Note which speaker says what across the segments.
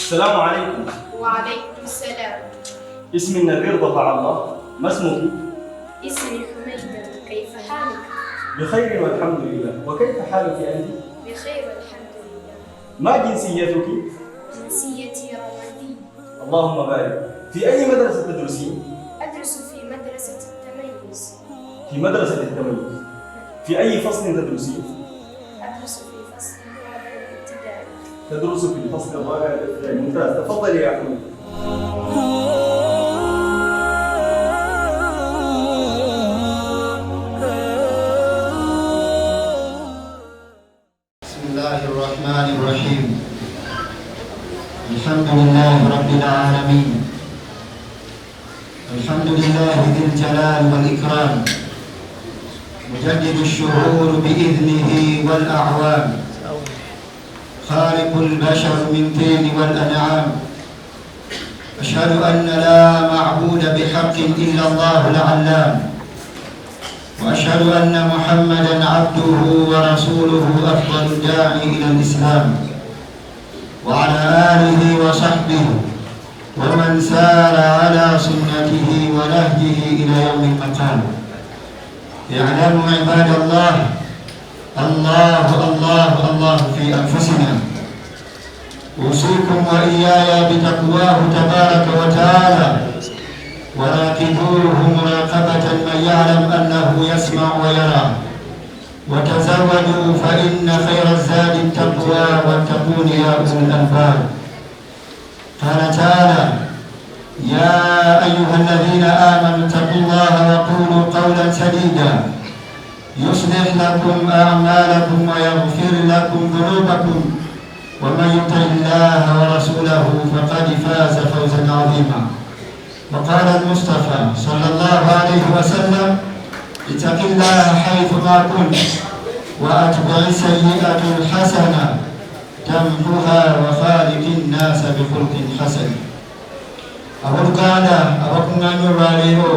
Speaker 1: السلام عليكم.
Speaker 2: وعليكم السلام.
Speaker 1: اسمي النذير ضفع الله. ما اسمك؟
Speaker 2: اسمي حميدة. كيف حالك؟
Speaker 1: بخير والحمد لله. وكيف حالك أنت؟
Speaker 2: بخير والحمد لله.
Speaker 1: ما جنسيتك؟
Speaker 2: جنسيتي رومانية.
Speaker 1: اللهم بارك. في أي مدرسة تدرسين؟
Speaker 2: أدرس في مدرسة التميز.
Speaker 1: في مدرسة التميز. في أي فصل تدرسين؟
Speaker 2: أدرس في فصل الرابع الابتدائي.
Speaker 1: تدرس في الفصل الرابع الابتدائي. ممتاز. تفضلي يا حميد.
Speaker 3: بسم الله الرحمن الرحيم. الحمد لله رب العالمين. الحمد لله ذي الجلال والإكرام مجدد الشهور بإذنه والأعوام خالق البشر من طين والأنعام. أشهد أن لا معبود بحق إلا الله العلام. وأشهد أن محمدًا عبده ورسوله أفضل الداعي إلى الإسلام وعلى آله وصحبه ومن سار على سنته ونهجه إلى يوم المقام. اعلموا عباد الله الله الله الله في أنفسنا. أوصيكم وإياي بتقواه تبارك وتعالى وراقبوه مراقبة من يعلم أنه يسمع ويرى. وتزودوا فإن خير الزاد التقوى واتقون يا أولي الألباب. قال تعالى يا أيها الذين آمنوا اتقوا الله وقولوا قولا سديدا يصلح لكم أعمالكم ويغفر لكم ذنوبكم ومن يطع الله ورسوله فقد فاز فوزا عظيما. وقال المصطفى صلى الله عليه وسلم اتق الله حيثما كنت وأتبع السيئة الحسنة تمحها وخالق الناس بخلق حسن. Abooluganda abakuŋŋaanye olwaleero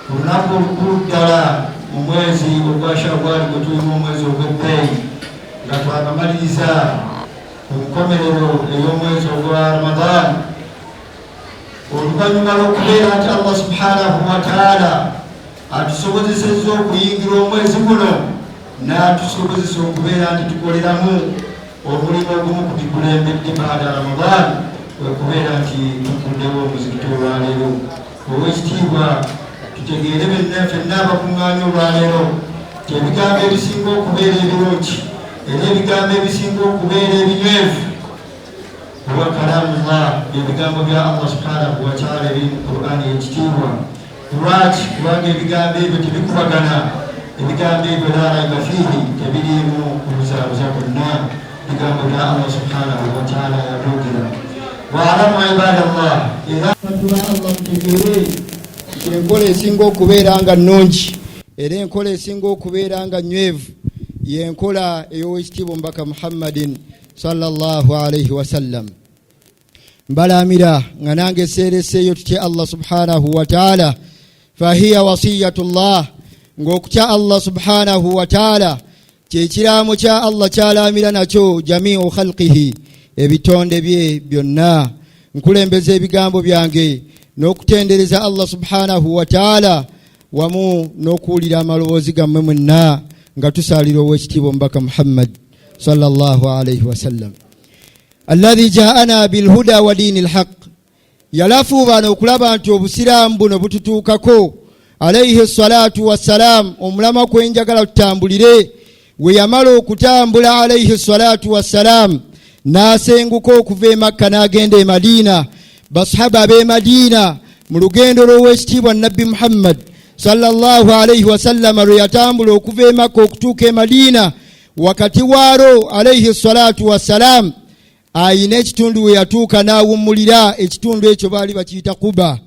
Speaker 3: ku lunaku olukulu ddala mu mwezi ogwa Shawwal gwe tulimu omwezi ogw'ebbeeyi nga twakamaliriza ku nkomerero ey'omwezi ogwa Ramadan. Oluvannyuma lw'okubeera nti Allah subhanahu wa ta'ala atusobozesezza okuyingira omwezi guno n'atusobozesa okubeera nti tukoleramu omulimu ogumu ku bikulembedde baada Ramadan okubeera nti tukuddewo omuzikiti olwaleero. Ow'ekitiibwa tutegeere ffenna abakuŋŋaanya olwaleero ti ebigambo ebisinga okubeera ebirungi era ebigambo ebisinga okubeera ebinywevu huwa kalamullah, ebigambo bya Allah subhanahu wa ta'ala ebiri mu Qur'ani ekitiibwa. Lwaki? Kubanga ebigambo ebyo tebikubagana, ebigambo ebyo la raiba fiihi, tebiriimu kubuzaabuza bonna, ebigambo bya Allah subhanahu wa ta'ala yabyogera. Wa'alamu ibadallah, era tuba Allah mutegeere nti enkola esinga okubeera nga nnungi era enkola esinga okubeera nga nywevu y'enkola ey'owekitiibwa omubaka Muhammadin sallallahu alayhi wasallam. Mbalamira nga nange seereseeyo tutye Allah subhanahu wa ta'ala. Fahiya wasiyatullah, ng'okutya Allah subhanahu wa ta'ala kyekiraamo kya Allah kyalamira nakyo jamiu khalqihi, ebitonde bye byonna. Nkulembeza ebigambo byange n'okutendereza Allah subhanahu wa ta'ala wamu n'okuwulira amaloboozi gammwe mwenna nga tusaalira ow'ekitiibwa omubaka Muhammad sallallahu alayhi wasallam. Alladhi ja'ana bilhuda wa dini alhaq, yalafuubana okulaba nti obusiraamu buno bututuukako alayhi salatu wassalam, omulama kwenjagala tutambulire. We yamala okutambula alayhi salatu wassalam n'asenguka okuva e Makka n'agenda e Madiina. Basahaba b'e Madiina mu lugendo lw'owekitiibwa Nabbi Muhammad sallallahu alayhi wasallam lwe yatambula okuva e Makka okutuuka e Madiina, wakati waalo alayhi salatu wassalam ayina ekitundu we yatuuka n'awummulira. Ekitundu ekyo baali bakiyita Quba.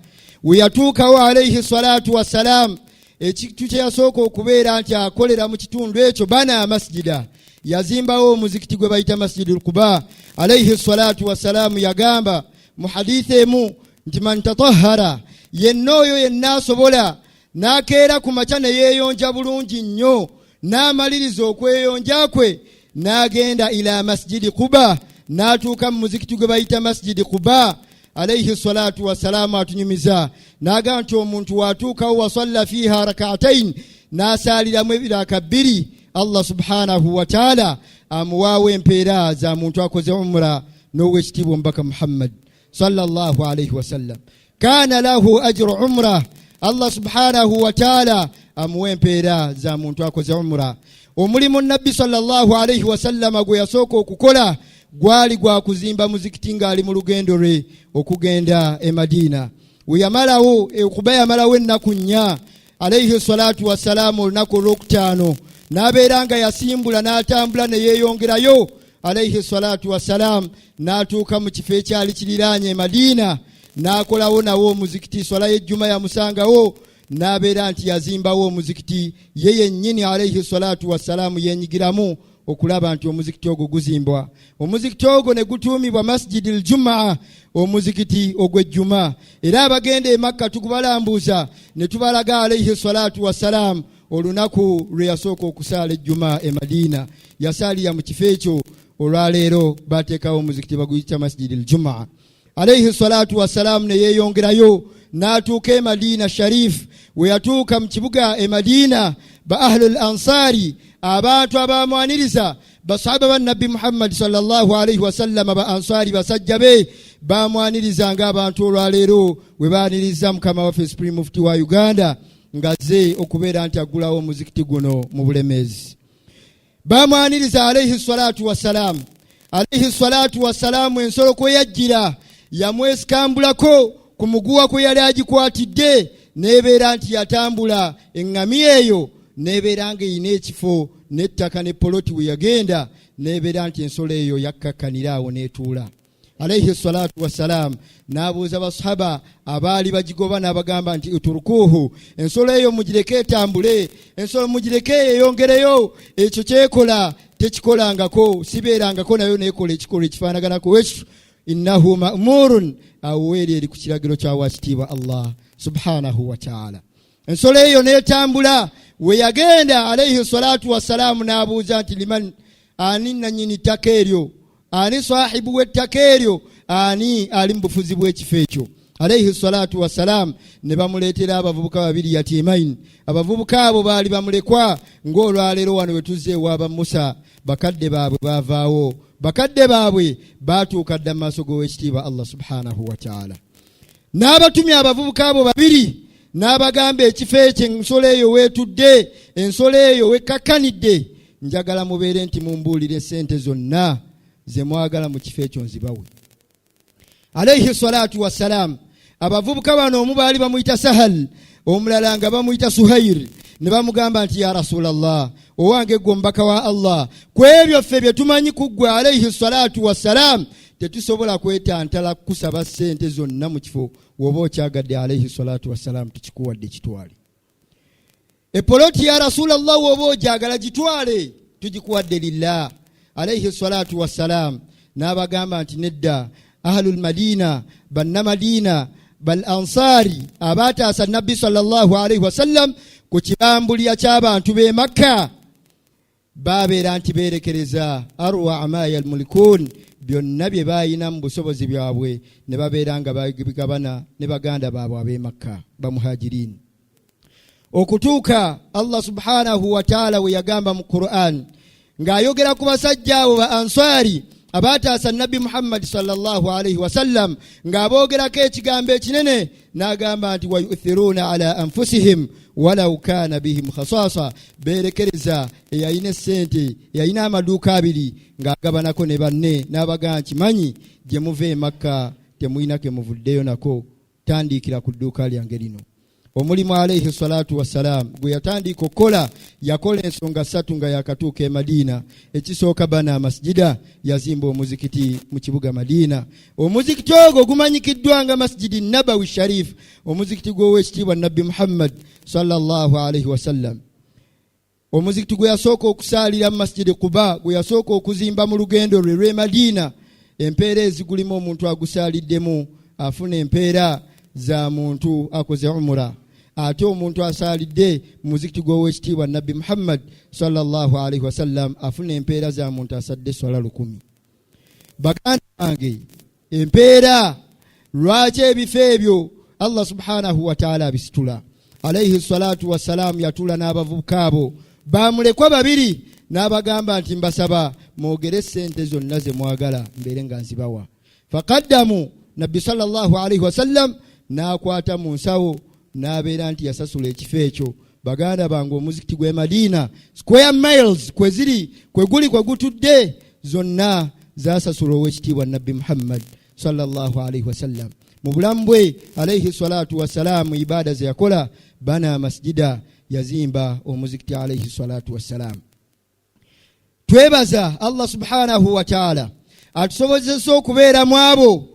Speaker 3: We yatuukawo alayhi salatu wassalam, ekintu kye yasooka okubeera nti akolera mu kitundu ekyo bana masjida, yazimbawo omuzikiti gwe bayita Masjidul Quba. Alayhi salatu wassalam yagamba mu hadithi emu nti man tatahhara, yenna oyo yenna asobola n'akeera ku makya ne yeeyonja bulungi nnyo n'amaliriza okweyonja kwe, n'agenda ila Masjidi Quba, n'atuuka mu muzikiti gwe bayita masjidi Quba alayhi salatu wassalamu atunyumiza n'agamba nti omuntu watuukawo wasalla fiha rak'atayn n'asaaliramu ebiraka bbiri Allah subhanahu wa ta'ala amuwaawo empeera za muntu akoze umra n'owekitiibwa omubaka Muhammad sallallahu alayhi wasallam kana lahu ajru umra Allah subhanahu wa ta'ala amuwa empeera za muntu akoze umra. Omulimu nabbi sallallahu alayhi wasallam gwe yasooka okukola gwali gwa kuzimba muzikiti ng'ali mu lugendo lwe okugenda e Madina. We yamalawo okuba yamalawo ennaku nnya alayhi salatu wassalamu olunaku olwokutaano n'abeera nga yasimbula n'atambula ne yeeyongerayo alayhi salatu wassalam n'atuuka mu kifo ekyali kiriraanye e Madina n'akolawo nawo omuzikiti swala y'ejjuma yamusangawo n'abeera nti yazimbawo omuzikiti ye yennyini alayhi salatu wassalamu yenyigiramu okulaba nti omuzikiti ogwo guzimbwa. Omuzikiti ogwo ne gutuumibwa masjidil jumaa omuzikiti ogw'ejjuma era abagenda e Makka tukubalambuuza ne tubalaga alayhi salatu wassalam olunaku lwe yasooka okusaala ejjuma e Madina yasaalira mu kifo ekyo olwaleero bateekawo omuzikiti baguyita masjidil jumaa. Alayhi salatu wassalam ne yeeyongerayo n'atuuka e Madina Sharif. We yatuuka mu kibuga e Madina ba ahlul ansari abantu abamwaniriza basahaba ba Nabbi Muhammad sallallahu alayhi wasallam ba ansari basajja be bamwaniriza ng'abantu olwaleero we baaniriza mukama waffe Supreme Mufti wa Uganda ngazze okubeera nti agulawo omuzikiti guno mu Bulemeezi. Bamwaniriza alayhi salatu wassalam. Alayhi salatu wassalam ensolo kwe yajjira yamwesikambulako ku muguwa kwe yali agikwatidde n'ebeera nti yatambula eŋŋamiya eyo n'ebeera ng'eyina ekifo n'ettaka ne poloti we yagenda n'ebeera nti ensolo eyo yakkakkanira awo n'etuula. Alayhi salatu wassalam n'abuuza basahaba abaali bagigoba n'abagamba nti uturukuhu, ensolo eyo mugireke etambule, ensolo mugireke eyongereyo, ekyo kyekola tekikolangako, sibeerangako nayo neekola ekikolwa ekifaanaganako ekyo. Innahu ma'murun aweri eri ku kiragiro kya wakitiibwa Allah subhanahu wa ta'ala. Ensolo eyo n'etambula we yagenda alayhi salatu wassalamu n'abuuza nti liman, ani nannyini ttaka eryo, ani sahibu w'ettaka eryo, ani ali mu bufuzi bw'ekifo ekyo. Alayhi salatu wassalam ne bamuleetera abavubuka babiri yatimain. Abavubuka abo baali bamulekwa ng'olwaleero wano we tuzze ewaaba Musa, bakadde baabwe baavaawo, bakadde baabwe baatuuka dda mu maaso g'owekitiibwa Allah subhanahu wa ta'ala. N'abatumya abavubuka abo babiri n'abagamba ekifo ekyo ensolo eyo weetudde, ensolo eyo wekkakkanidde, njagala mubeere nti mumbuulire sente zonna ze mwagala mu kifo ekyo nzibawe. Alayhi salatu wassalam. Abavubuka bano omu baali bamuyita Sahal, omulala nga bamuyita Suhair, ne bamugamba nti ya Rasulallah, owange gwe omubaka wa Allah, ku ebyo ffe bye tumanyi ku ggwe alayhi salatu wassalam tetusobola kwetantala kusaba ssente zonna mu kifo woba okyagadde alayhi salatu wassalam tukikuwadde kitwale. Epoloti ya Rasulallah woba ogyagala gitwale tugikuwadde lillah. Alayhi salatu wassalam n'abagamba nti nedda, ahlul Madina, banna Madina, bal ansari abaataasa Nabbi sallallahu alayhi wasallam ku kibambulya ky'abantu b'e Makka babeera nti beerekereza arwa amaya almulikun, byonna bye baayina mu busobozi byabwe ne babeera nga babigabana ne baganda baabwe ab'e Makka bamuhajirin. Okutuuka Allah subhanahu wa ta'ala we yagamba mu Qur'an ng'ayogera ku basajja abo ba ansari abaataasa Nabbi Muhammad sallallahu alayhi wasallam ng'aboogerako ekigambo ekinene n'agamba nti wayuthiruna ala anfusihim walau kana bihim khasasa, beerekereza eyalina essente, eyalina amaduuka abiri ng'agabanako ne banne n'abagamba nti manyi gye muva e Makka temuyinako muvuddeyo nako, tandiikira ku dduuka lyange lino. Omulimu alayhi salatu wassalam gwe yatandika okukola yakola ensonga ssatu nga yakatuuka e Madina. Ekisooka bana masjida, yazimba omuzikiti mu kibuga Madina. Omuzikiti ogwo gumanyikiddwa nga Masjidi Nabawi Sharif, omuzikiti gw'owekitiibwa Nabbi Muhammad sallallahu alayhi wasallam. Omuzikiti gwe yasooka okusaalira mu Masjidi Quba, gwe yasooka okuzimba mu lugendo lwe lw'e Madina. Empeera ezigulimu omuntu agusaaliddemu afuna empeera za muntu akoze umra. Ate omuntu asaalidde mu muzikiti gw'owekitiibwa Nabbi Muhammad sallallahu alayhi wasallam afuna empeera za muntu asadde swala 100.
Speaker 4: baganda bange empeera lwaki ebifo ebyo Allah subhanahu wa ta'ala abisitula. Alayhi salatu wassalamu yatula n'abavubuka abo bamulekwa babiri n'abagamba nti mbasaba mwogere sente zonna ze mwagala mbeere nga nzibawa. Faqaddamu, nabbi sallallahu alayhi wasallam n'akwata mu nsawo n'abeera nti yasasula ekifo ekyo. Baganda bange omuzikiti gwe Madina square miles kwe gutudde zonna zasasula ow'ekitiibwa nabbi Muhammad sallallahu alayhi wasallam. Mu bulamu bwe alayhi salatu wassalamu ibada ze yakola bana masjida, yazimba omuzikiti alayhi salatu wassalamu. Twebaza Allah subhanahu wa ta'ala atusobozesa okubeera mu abo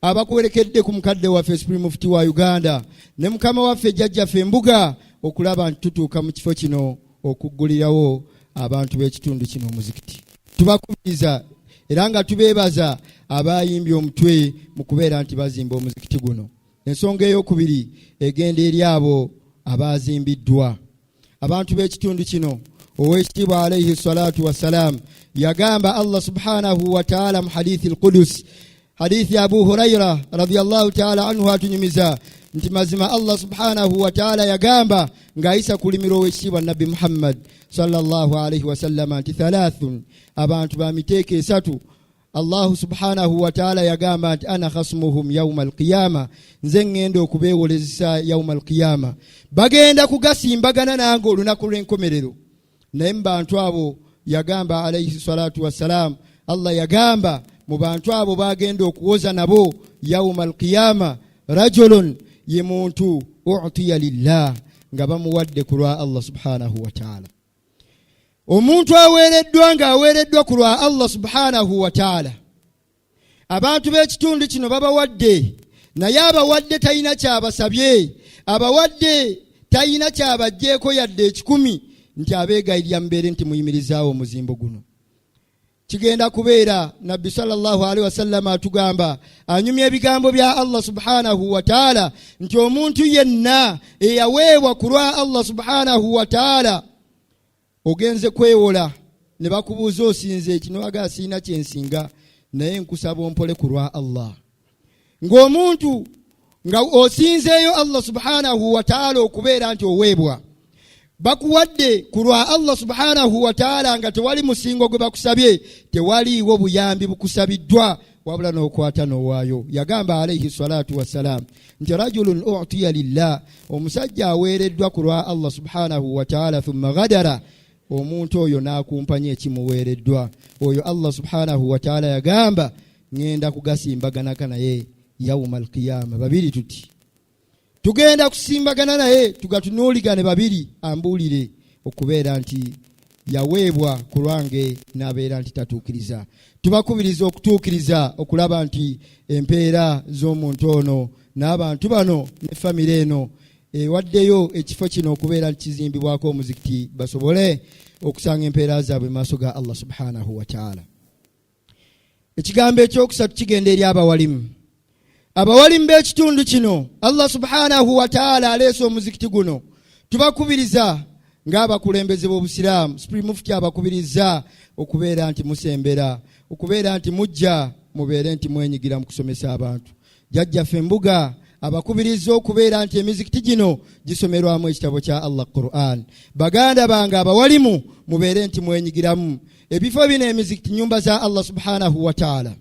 Speaker 4: abakwerekedde ku mukadde waffe Supreme Mufti wa Uganda ne mukama waffe jjajjaffe Mbuga okulaba nti tutuuka mu kifo kino okuggulirawo abantu b'ekitundu kino omuzikiti. Tubakubiriza era nga tubeebaza abayimbye omutwe mu kubeera nti bazimba omuzikiti guno. Ensonga ey'okubiri egenda eri abo abazimbiddwa. Abantu b'ekitundu kino ow'ekitiibwa alayhi salatu wassalam yagamba Allah subhanahu wa ta'ala mu hadithi al-Qudus, hadithi Abu Huraira radiyallahu ta'ala anhu atunyumiza nti mazima Allah subhanahu wa ta'ala yagamba ng'ayisa kulimiro ow'ekitiibwa nabbi Muhammad sallallahu alayhi wasallam nti thalathun, abantu ba miteeko esatu Allah subhanahu wa ta'ala yagamba nti ana khasmuhum yawma al-qiyama, nze ngenda okubeewolezesa yawma al-qiyama. Bagenda kugasimbagana nange olunaku lw'enkomerero. Naye mu bantu abo yagamba alayhi salatu wassalam, Allah yagamba mu bantu abo bagenda okuwoza nabo yawma al-qiyama rajulun, ye muntu u'tiya lillah, nga bamuwadde ku lwa Allah subhanahu wa ta'ala. Omuntu aweereddwa ng'aweereddwa ku lwa Allah subhanahu wa ta'ala. Abantu b'ekitundu kino babawadde, naye abawadde talina kyabasabye, abawadde talina kyabajjeeko yadde 10 nti abeegayirira mbeere nti muyimirizaawo omuzimbo guno. Kigenda kubeera nabbi sallallahu alaihi wasallam atugamba anyumya ebigambo bya Allah subhanahu wa ta'ala nti omuntu yenna eyaweebwa ku lwa Allah subhanahu wa ta'ala ogenze kwewola ne bakubuuza osinze ekino agasiina kyensinga naye nkusaba ompole ku lwa Allah. Ng'omuntu nga osinzeeyo Allah subhanahu wa ta'ala okubeera nti oweebwa bakuwadde ku lwa Allah subhanahu wa ta'ala nga tewali musingo gwe bakusabye, tewaliiwo buyambi bukusabiddwa wabula n'okwata n'owaayo. Yagamba alayhi salatu wassalam nti rajulun u'tiya lillah, omusajja aweereddwa ku lwa Allah subhanahu wa ta'ala thumma ghadara, omuntu oyo n'akumpanya ekimuweereddwa. Oyo Allah subhanahu wa ta'ala yagamba ngenda kugasimbaganaka naye yawma al-qiyama. Babiri tuti tugenda kusimbagana naye tugatunuuligane babiri ambuulire okubeera nti yaweebwa ku lwange n'abeera nti tatuukiriza. Tubakubiriza okutuukiriza okulaba nti empeera z'omuntu ono n'abantu bano ne famire eno ewaddeyo ekifo kino okubeera nti kizimbibwako omuzikiti basobole okusanga empeera zaabwe maaso ga Allah subhanahu wa ta'ala. Ekigambo ekyokusatu kigenda eri abawalimu. Abawalimu b'ekitundu kino Allah subhanahu wa ta'ala aleese omuzikiti guno. Tubakubiriza ng'abakulembeze b'Obusiraamu, Supreme Mufti abakubiriza okubeera nti musembera, okubeera nti mujja mubeere nti mwenyigira mu kusomesa abantu. Jjajjaffe Mbuga abakubiriza okubeera nti emizikiti gino gisomerwamu ekitabo kya Allah Qur'an. Baganda bange abawalimu mubeere nti mwenyigiramu. Ebifo bino emizikiti nyumba za Allah subhanahu wa ta'ala.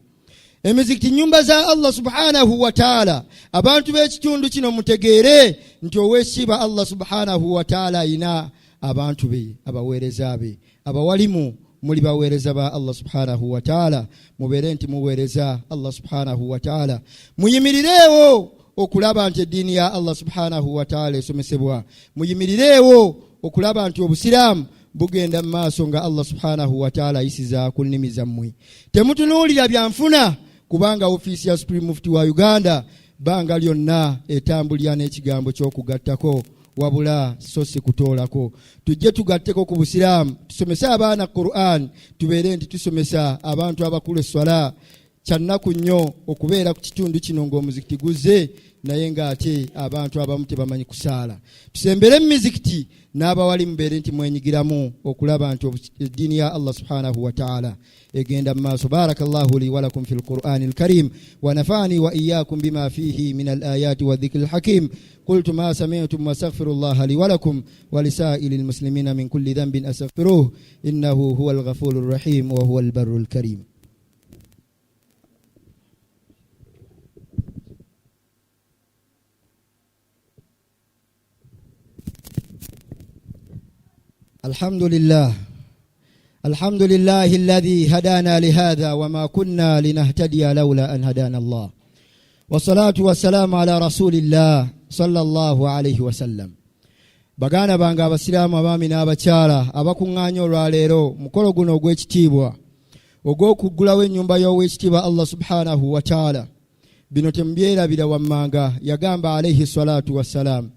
Speaker 4: Emizikiti nyumba za Allah subhanahu wa ta'ala. Abantu b'ekitundu kino mutegeere nti ow'ekitiibwa Allah subhanahu wa ta'ala ina abantu be, abaweereza be. Abawalimu muli baweereza ba Allah subhanahu wa ta'ala, mubeere nti muweereza Allah subhanahu wa ta'ala. Muyimirireewo okulaba nti eddiini ya Allah subhanahu wa ta'ala esomesebwa. Muyimirireewo okulaba nti Obusiraamu bugenda mu maaso nga Allah subhanahu wa ta'ala ayisiza ku nnimi zammwe. Temutunuulira byanfuna, kubanga ofiisi ya Supreme Mufti wa Uganda banga lyonna etambulira n'ekigambo ky'okugattako wabula so si kutoolako. Tujje tugatteko ku Busiraamu, tusomese abaana Qur'an, tubeere nti tusomesa abantu abakulu esswala, kyannaku nnyo okubeera ku kitundu kino ng'omuzikiti guzze naye ng'ate abantu abamu tebamanyi kusaala. Tusembere mu mizikiti n'abawali mubeere nti mwenyigiramu okulaba nti eddiini ya Allah subhanahu wa ta'ala egenda mu maaso. Barakallahu li wa lakum fil Qur'anil Karim wa nafa'ani wa iyyakum bima fihi min al-ayati wa dhikril hakim. قلت ما سمعتم واستغفر الله لي ولكم ولسائر المسلمين من كل ذنب أستغفروه إنه هو الغفور الرحيم وهو البر الكريم. الحمد لله الذي هدانا لهذا وما كنا لنهتدي لولا أن هدانا الله والصلاة والسلام على رسول الله صلى الله عليه وسلم. Baganda bange abasiraamu abaami n'abakyala abakuŋŋaanya olwaleero mukolo guno ogw'ekitiibwa ogw'okuggulawo ennyumba y'ow'ekitiibwa Allah subhanahu wa ta'ala, bino temubyerabira wammanga. Yagamba alayhi salatu wassalam,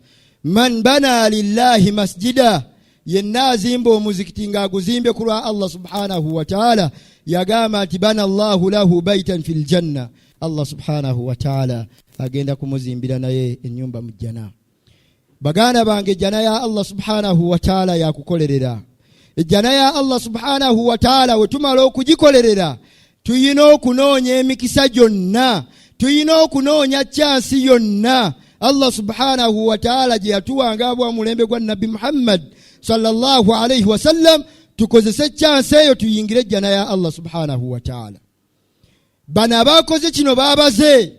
Speaker 4: man bana lillahi masjida, yenna azimba omuzikiti ng'aguzimbe ku lwa Allah subhanahu wa ta'ala, yagamba nti bana Allahu lahu baitan fil janna, Allah subhanahu wa ta'ala agenda kumuzimbira naye ennyumba mu jjana. Baganda bange, ejjana ya Allah subhanahu wa ta'ala yakukolerera. Ejjana ya Allah subhanahu wa ta'ala wetumala okugikolerera tuyina okunoonya emikisa gyonna, tuyina okunoonya chansi yonna Allah subhanahu wa ta'ala gye yatuwanga bwa mulembe gwa Nabi Muhammad sallallahu alayhi wa sallam, tukozese chansi eyo tuyingire ejjana ya Allah subhanahu wa ta'ala. Bano abakoze kino babaze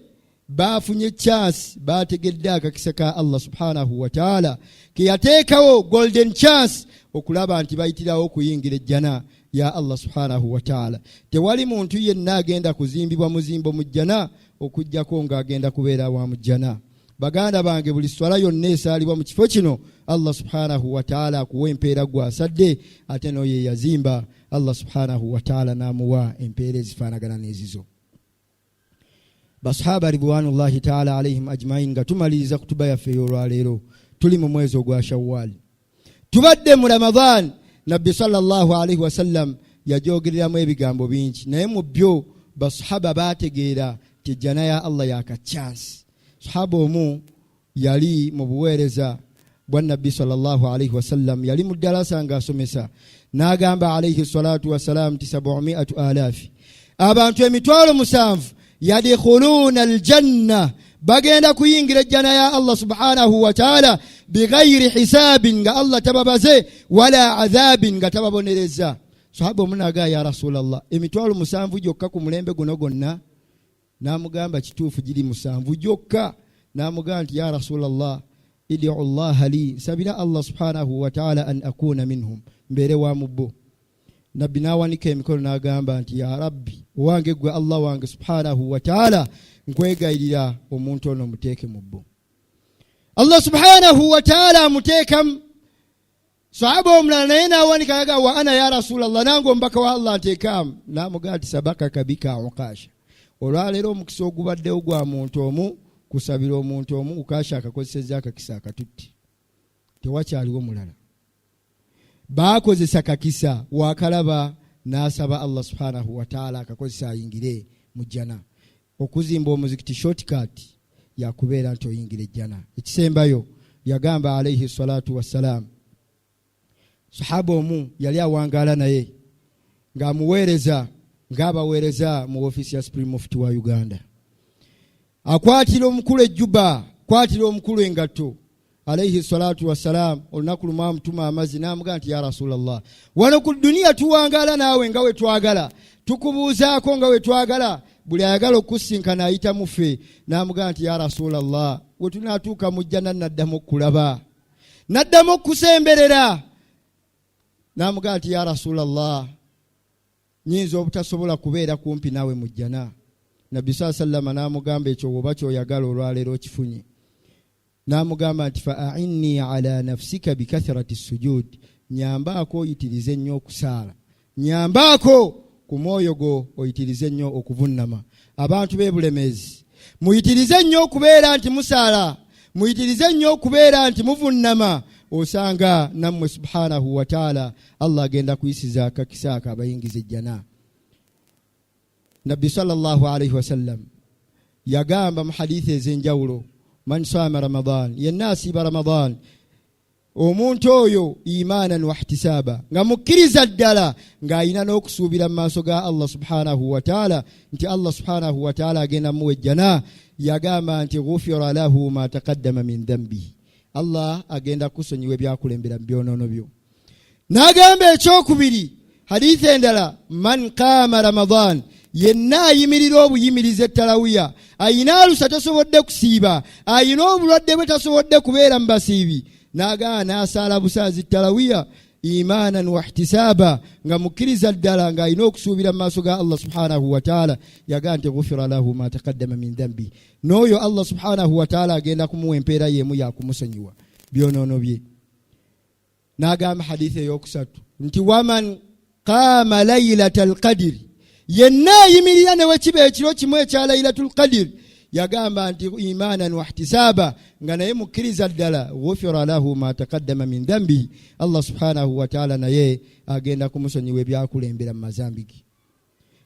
Speaker 4: bafunye chance, bategedde akakisa ka Allah subhanahu wa ta'ala ke yateekawo golden chance okulaba nti bayitirawo okuyingira ejjana ya Allah subhanahu wa ta'ala. Tewali muntu yenna agenda kuzimbibwa muzimbo mu jjana okujjako ng'agenda kubeera wa mu jjana. Baganda bange, buli swala yonna esaalibwa mu kifo kino Allah subhanahu wa ta'ala akuwa empeera gwasadde, ate n'oyo yazimba Allah subhanahu wa ta'ala n'amuwa empeera ezifaanagana n'ezizo. Basahaba ridwanullahi ta'ala alayhim ajmain nga tumaliriza kutuba yaffe olwaleero, tuli mu mwezi ogwa Shawwal, tubadde mu Ramadan. Nabbi sallallahu alayhi wasallam yajogereramu ebigambo bingi, naye mu byo basahaba bategeera ti ejjana ya Allah yakachansi. Sahaba omu yali mu buweereza bwa Nabbi sallallahu alayhi wasallam, yali mu ddalasa ng'asomesa, n'agamba alayhi salatu wassalam ti 700,000 abantu 700,000 yadkhuluna aljanna, bagenda kuyingira ejjana ya Allah subhanahu wa ta'ala bighayri hisabin, nga Allah tababaze, wala adhabin, nga tababonereza. Sahaba omunaga ya Rasulallah, 700,000 gyokka ku mulembe guno gonna? N'amugamba kituufu giri 7 gyokka. N'amugamba nti ya Rasulallah, id'u Allah li, sabira Allah subhanahu wa ta'ala an akuna minhum, mbere wa mubbo. Nabbi n'awanika emikono n'agamba nti ya Rabbi, owange gwe Allah wange subhanahu wa ta'ala, nkwegayirira omuntu ono muteeke mu bbo. Allah subhanahu wa ta'ala amuteekamu. Sahaba omulala naye n'awanika yaga wa ana ya Rasulallah, nange omubaka wa Allah nteekamu. N'amugamba nti sabaka kabika Ukasha, olwaleero omukisa ogubaddewo gwa muntu omu, kusabira omuntu omu, Ukasha akakozesezza akakisa akatutti, tewakyaliwo mulala. Bakozesa kakisa, wakalaba n'asaba Allah subhanahu wa ta'ala akakozesa ayingire mu jjana. Okuzimba omuzikiti shortcut yakubeera nti oyingire ejjana. Ekisembayo yagamba alayhi salatu wassalam, sahaba omu yali awangaala naye ng'amuweereza ng'abaweereza mu ofiisi ya Supreme Mufti wa Uganda. Akwatira omukulu ejjuba, kwatira omukulu engatto. Alayhi salatu wassalam olunaku lumu amutuma amazzi, n'amugamba nti ya Rasulallah, wano ku duniya tuwangaala naawe nga we twagala, tukubuuzaako nga we twagala, buli ayagala okusinkana ayita mufe. N'amugamba nti ya Rasulallah, we tunaatuuka mu jjana naddamu okulaba, naddamu okusemberera. N'amugamba nti ya Rasulallah, nyinza obutasobola kubeera kumpi naawe mu jjana. Nabbi sallallahu alayhi wasallam n'amugamba ekyo oba ky'oyagala olwaleero kifunye. N'amugamba nti fa'inni ala nafsika bikathrati sujud, nyambaako oyitirize nnyo okusaala, nyambaako ku mwoyo gwo oyitirize nnyo okuvunnama. Abantu b'ebulemezi muyitirize nnyo okubeera nti musaala, muyitirize nnyo okubeera nti muvunnama, osanga nammwe subhanahu wa ta'ala Allah agenda kuyisiza akakisa akabayingiza ejjana. nabbi sallallahu alaihi wasallam yagamba mu hadithi ez'enjawulo, man saama ramadan, yenna asiiba ramadan, omuntu oyo imanan wa ihtisaba, nga mukkiriza ddala ng'ayina n'okusuubira mu maaso ga Allah subhanahu wa ta'ala nti Allah subhanahu wa ta'ala agenda muwejjana, yagamba nti ghufira lahu ma taqaddama min dhanbihi, Allah agenda kusonyiwa ebyakulembera mu byonoono byo. N'agamba ekyokubiri, hadithi endala, man qaama ramadan, yenna ayimirira obuyimiriza ettalawiya, ayina alusa tasobodde kusiiba, ayina obulwadde bwe tasobodde kubeera mu basiibi, n'agaa n'asaala busaazi ttalawiya imanan wa ihtisaba, nga mukkiriza ddala ng'alina okusuubira mu maaso ga Allah subhanahu wa ta'ala, yagaa nti ghufira lahu ma taqaddama min dhanbi, n'oyo Allah subhanahu wa ta'ala agenda kumuwa empeera y'emu yakumusonyiwa byonoono bye. N'agamba hadithi ey'okusatu nti waman qaama laylatal qadri, yenna ayimirira ne wekiba ekiro kimu ekya laylatul qadri, yagamba nti imanan wa ihtisaba, nga naye mukkiriza ddala ghufira lahu ma taqaddama min dhanbi, Allah subhanahu wa ta'ala naye agenda kumusonyiwa ebyakulembera mu mazambi ge.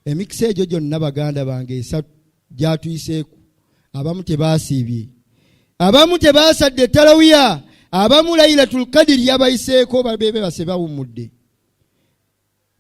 Speaker 4: Emikisa egyo gyonna baganda bange esatu gyatuyiseeku, abamu tebaasiibye, abamu tebaasadde talawiya, abamu laylatul qadri yabayiseeko babebe base bawummudde.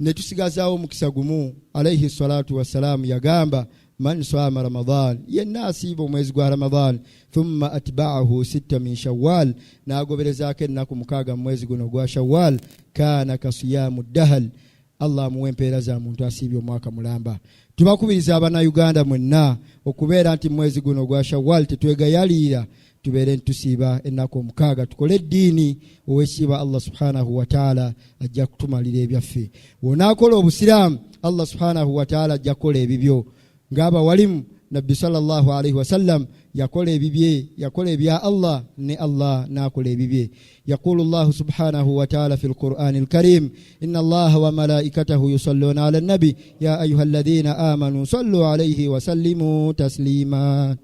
Speaker 4: Ne tusigazaawo omukisa gumu, alayhi salatu wassalamu yagamba man saama ramadan, yenna asiiba omwezi gwa ramadan, thumma atba'ahu sitta min shawwal, n'agoberezaako ennaku 6 mu mwezi guno gwa shawwal, kaana kasiyamu dahal, Allah amuwa empeera za muntu asiibye omwaka mulamba. Tubakubiriza Abannayuganda mwenna okubeera nti mwezi guno gwa shawwal tetwegayalira, tubeere ntusiiba ennaku 6, tukole eddiini ow'ekitiibwa Allah subhanahu wa ta'ala ajja kutumalira ebyaffe. Wonaakola obusiraamu, Allah subhanahu wa ta'ala ajja kukola ebibyo. Ngaba walimu nabbi sallallahu alaihi wasallam yakola ebibye, yakola ebya Allah ne Allah nakola ebibye. Yaqulu Allah subhanahu wa ta'ala fil Qur'anil Karim, inna Allah wa malaikatahu yusalluna 'alan nabi ya ayyuhalladhina amanu sallu alayhi wa sallimu taslima.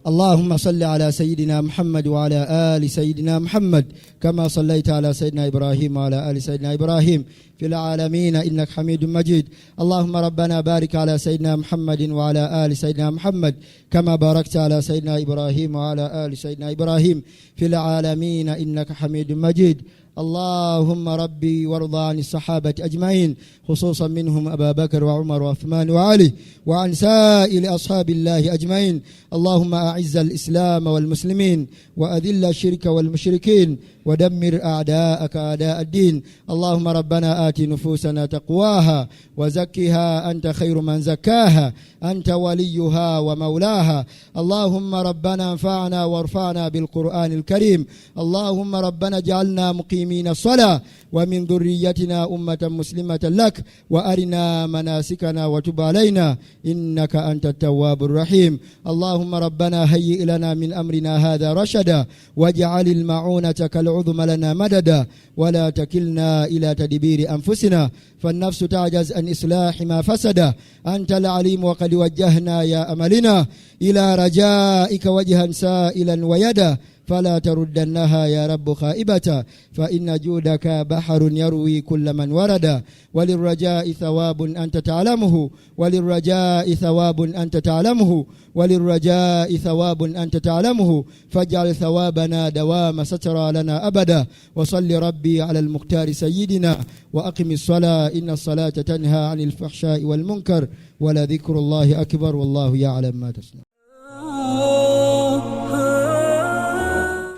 Speaker 4: اللهم صل على سيدنا محمد وعلى آل سيدنا محمد كما صليت على سيدنا إبراهيم وعلى آل سيدنا إبراهيم في العالمين إنك حميد مجيد. اللهم ربنا بارك على سيدنا محمد وعلى آل سيدنا محمد كما باركت على سيدنا إبراهيم وعلى آل سيدنا إبراهيم في العالمين إنك حميد مجيد. اللهم ربي وارض عن الصحابة أجمعين، خصوصا منهم أبا بكر وعمر وعثمان وعلي، وعن سائر أصحاب الله أجمعين. اللهم أعز الإسلام والمسلمين وأذل الشرك والمشركين ودمر أعداءك أعداء الدين. اللهم ربنا آت نفوسنا تقواها وزكها أنت خير من زكاها، أنت وليها ومولاها. اللهم ربنا انفعنا وارفعنا بالقرآن الكريم. اللهم ربنا اجعلنا مقيمين الصلاة ومن ذريتنا أمة مسلمة لك، وأرنا مناسكنا وتب علينا إنك أنت التواب الرحيم. اللهم ربنا هيئ لنا من أمرنا هذا رشدا، واجعل المعونة كالعظم لنا مددا، ولا تكلنا إلى تدبير أنفسنا، فالنفس تعجز عن إصلاح ما فسد. أنت العليم وقد وجهنا يا أملنا إلى رجائك وجها سائلا ويدا، فلا تردنها يا رب خائبة، فإن جودك بحر يروي كل من ورد. وللرجاء ثواب أنت تعلمه، وللرجاء ثواب أنت تعلمه، وللرجاء ثواب أنت تعلمه، فاجعل ثوابنا دوام سترى لنا أبدا. وصل ربي على المختار سيدنا، وأقم الصلاة إن الصلاة تنهى عن الفحشاء والمنكر، ولذكر الله أكبر والله يعلم ما تصنع.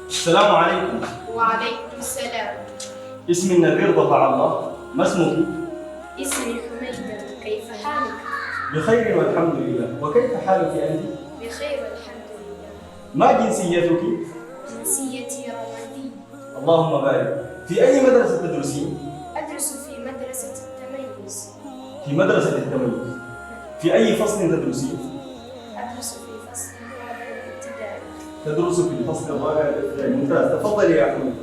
Speaker 1: السلام عليكم.
Speaker 2: وعليكم السلام.
Speaker 1: اسمي النذير ضفع الله، ما اسمك؟
Speaker 2: اسمي حميدة، كيف حالك؟
Speaker 1: بخير والحمد لله، وكيف حالك أنت؟
Speaker 2: بخير والحمد لله.
Speaker 1: ما جنسيتك؟
Speaker 2: جنسيتي روندي.
Speaker 1: اللهم بارك. في أي مدرسة تدرسين؟
Speaker 2: أدرس في مدرسة التميز.
Speaker 1: في مدرسة التميز. في أي فصل تدرسين؟
Speaker 2: أدرس في فصل الرابع الابتدائي.
Speaker 1: تدرس في الفصل الرابع الابتدائي، ممتاز. تفضلي يا حميد.